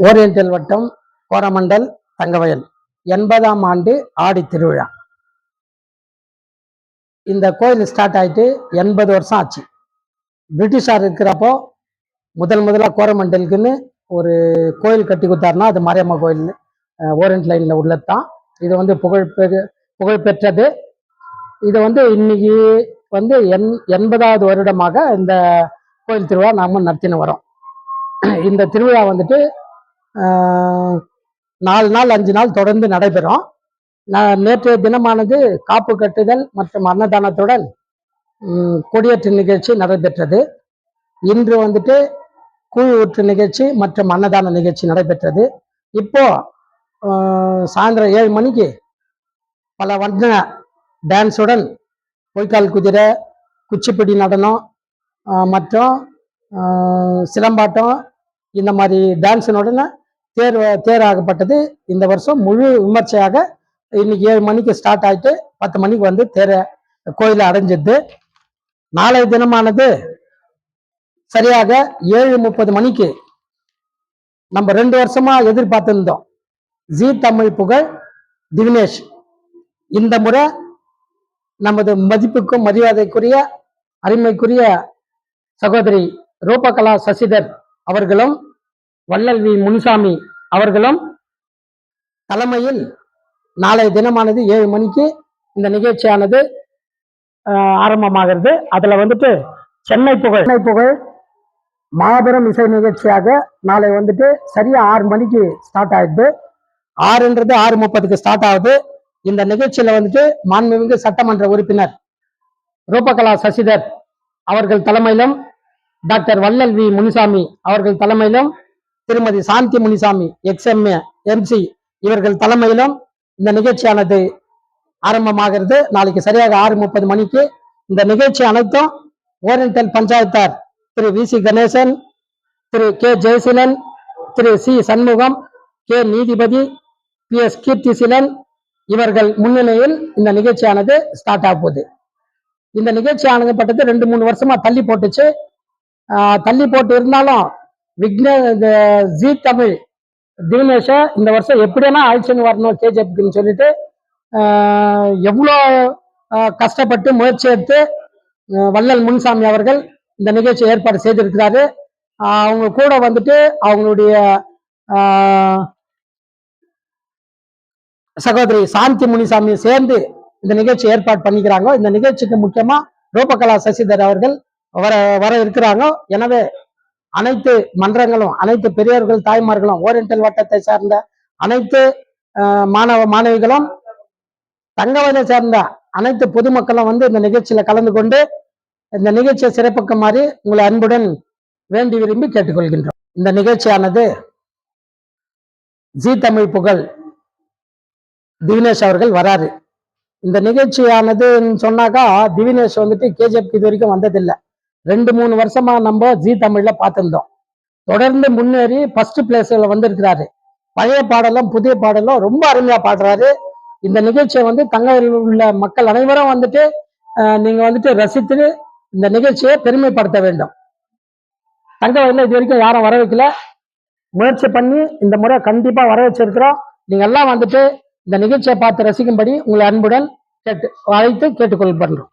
Oriental வட்டம் கோரமண்டல் தங்கவயல் 80ஆம் ஆண்டு ஆடி திருவிழா. இந்த கோயில் ஸ்டார்ட் ஆயிட்டு 80 வருஷம் ஆச்சு. பிரிட்டிஷார் இருக்கிறப்போ முதலாக கோரமண்டலுக்குன்னு ஒரு கோயில் கட்டி கொடுத்தாருன்னா அது மாரியம்மா கோயில் ஓரியன்ட் லைனில் உள்ளது தான். இது வந்து புகழ்பெற்றது. இது வந்து இன்னைக்கு வந்து 80வது வருடமாக இந்த கோயில் திருவிழா நாம் நடத்தின வரோம். இந்த திருவிழா வந்துட்டு 4 நாள் 5 நாள் தொடர்ந்து நடைபெறும். நேற்றைய தினமானது காப்பு கட்டுதல் மற்றும் அன்னதானத்துடன் கொடியேற்று நிகழ்ச்சி நடைபெற்றது. இன்று வந்துட்டு கூழ் ஊற்று நிகழ்ச்சி மற்றும் அன்னதான நிகழ்ச்சி நடைபெற்றது. இப்போ சாயந்தரம் 7 மணிக்கு பல வண்ண டான்ஸுடன் பொய்க்கால் குதிரை, குச்சிப்பிடி நடனம் மற்றும் சிலம்பாட்டம் இந்த மாதிரி டான்ஸினுடன் தேராகப்பட்டது. இந்த வருஷம் முழு விமர்சையாக இன்னைக்கு 7 மணிக்கு ஸ்டார்ட் ஆகிட்டு 10 மணிக்கு வந்து கோயிலை அடைஞ்சிது. நாளைய தினமானது சரியாக 7:30 மணிக்கு நம்ம 2 வருஷமா எதிர்பார்த்திருந்தோம். ஜி தமிழ் புகழ் திவினேஷ் இந்த முறை நமது மதிப்புக்கும் மரியாதைக்குரிய அருமைக்குரிய சகோதரி ரூபகலா சசிதர் அவர்களும் வள்ளல் வி முனுசாமி அவர்களும் தலைமையில் நாளைய தினமானது 7 மணிக்கு இந்த நிகழ்ச்சியானது ஆரம்பமாகிறது. அதுல வந்துட்டு சென்னை புகழ் மாபெரும் இசை நிகழ்ச்சியாக நாளை வந்துட்டு சரியா 6 மணிக்கு ஸ்டார்ட் ஆயிடுது. 6ன்றது 6:30க்கு ஸ்டார்ட் ஆகுது. இந்த நிகழ்ச்சியில வந்துட்டு மாண்புமிகு சட்டமன்ற உறுப்பினர் ரூபகலா சசிதர் அவர்கள் தலைமையிலும் டாக்டர் வள்ளல் வி முனுசாமி அவர்கள் தலைமையிலும் திருமதி சாந்தி முனிசாமி XMA MC இவர்கள் தலைமையிலும் இந்த நிகழ்ச்சியானது ஆரம்பமாகிறது. நாளைக்கு சரியாக 6:30 மணிக்கு இந்த நிகழ்ச்சி அனைத்தும் ஓரியண்டல் பஞ்சாயத்தார் திரு VC கணேசன், திரு K ஜெயசீலன், திரு C சண்முகம், K நீதிபதி, PS கீர்த்திசீலன் இவர்கள் முன்னிலையில் இந்த நிகழ்ச்சியானது ஸ்டார்ட் ஆக போகுது. இந்த நிகழ்ச்சி ஆனப்பட்டது 2-3 வருஷமா தள்ளி போட்டுச்சு. தள்ளி போட்டு இருந்தாலும் ஜி தமிழ் திவினேஷ இந்த வருஷம் எப்படின்னா ஆயிடுச்சுன்னு வரணும் கேஜிஎஃப்னு சொல்லிட்டு எவ்வளோ கஷ்டப்பட்டு முயற்சி எடுத்து வள்ளல் முனுசாமி அவர்கள் இந்த நிகழ்ச்சி ஏற்பாடு செய்திருக்கிறாரு. அவங்க கூட வந்துட்டு அவங்களுடைய சகோதரி சாந்தி முனிசாமி சேர்ந்து இந்த நிகழ்ச்சி ஏற்பாடு பண்ணிக்கிறாங்க. இந்த நிகழ்ச்சிக்கு முக்கியமா ரூபகலா சசிதர் அவர்கள் வர இருக்கிறாங்க. எனவே அனைத்து மன்றங்களும், அனைத்து பெரியவர்கள், தாய்மார்களும், ஓரியண்டல் வட்டத்தை சார்ந்த அனைத்து மாணவிகளும், தங்கவயலை சேர்ந்த அனைத்து பொதுமக்களும் வந்து இந்த நிகழ்ச்சியில கலந்து கொண்டு இந்த நிகழ்ச்சியை சிறப்புக்குமாறு உங்களை அன்புடன் வேண்டி விரும்பி கேட்டுக்கொள்கின்றோம். இந்த நிகழ்ச்சியானது ஜி தமிழ் புகழ் திவினேஷ் அவர்கள் வராரு. இந்த நிகழ்ச்சியானது சொன்னாக்கா திவினேஷ் வந்துட்டு கேஜிஎஃப் இது வரைக்கும் வந்ததில்லை. 2-3 வருஷமா நம்ம ஜி தமிழ்ல பார்த்திருந்தோம். தொடர்ந்து முன்னேறி ஃபர்ஸ்ட் பிளேஸ்ல வந்திருக்கிறாரு. பழைய பாடலும் புதிய பாடலும் ரொம்ப அருமையா பாடுறாரு. இந்த நிகழ்ச்சியை வந்து தங்கவயலில் உள்ள மக்கள் அனைவரும் வந்துட்டு நீங்க வந்துட்டு ரசித்து இந்த நிகழ்ச்சியை பெருமைப்படுத்த வேண்டும். தங்கவயலில் இது வரைக்கும் யாரும் வர வைக்கல, முயற்சி பண்ணி இந்த முறை கண்டிப்பா வர வச்சிருக்கிறோம். நீங்க எல்லாம் வந்துட்டு இந்த நிகழ்ச்சியை பார்த்து ரசிக்கும்படி உங்களை அன்புடன் அழைத்து கேட்டுக்கொள்ளப்படுறோம்.